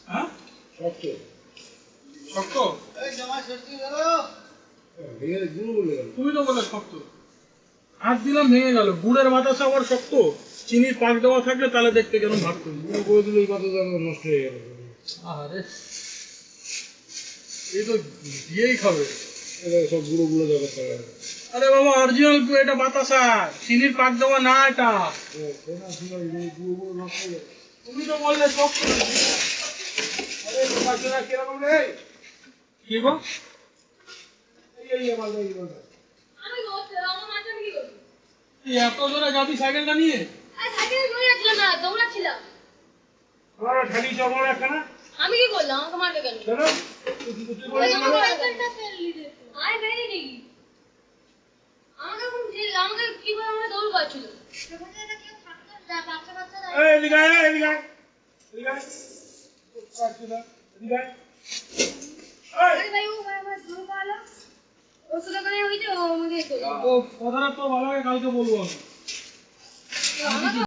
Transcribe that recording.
হ্যাঁ শক্ত শক্ত এই জামা ষষ্ঠী গেল ভেঙে গুঁড়ো বলে গেল তুমি তো বলে শক্ত হাত দিলাম ভেঙে গেল গুড়ের বাতাসা আবার শক্ত চিনির পাক দেওয়া থাকলে তাহলে দেখতে কেন ভাবতো গুঁড়ো করে দিলে এই বাতাসা নষ্ট হয়ে গেল আরে এই তো দিয়েই খাবে সব গুঁড়ো গুঁড়ো জগৎ করে আরে বাবা অরিজিনাল এটা বাতাসা চিনির পাক দেওয়া না এটা গুঁড়ো গুঁড়ো নষ্ট হয়ে গেল তুমি তো বললে শক্ত আরে বাচ্চারা কিরকম রে কি গো এই আমার এই বলটা আমি গোছ আমার মাথা কি করব এই এত জোরে যাবি সাইকেলটা নিয়ে আরে সাইকেল নিয়ে যাচ্ছিলাম না দৌড়াচ্ছিলাম আমার ঠাড়ি চমড় রাখনা আমি কি করলাম আমাকে মারবে কেন কেন ওই আমার সাইকেলটা ফেললি দে আরে ফেলি নি আমাকে কিভাবে আমরা দৌড় পাচ্ছিল সেখানে এটা কি থাকতো বাচ্চা বাচ্চা এই এদিকে আয় এদিকে আয় এদিকে আয় কাটছিলা এদিকে আয় আরে ভাই ও ভাই আমার দৌড় পালো ও সুদা করে হইতে ও আমাকে ও কথাটা তো ভালো কালকে বলবো আমি আমাকে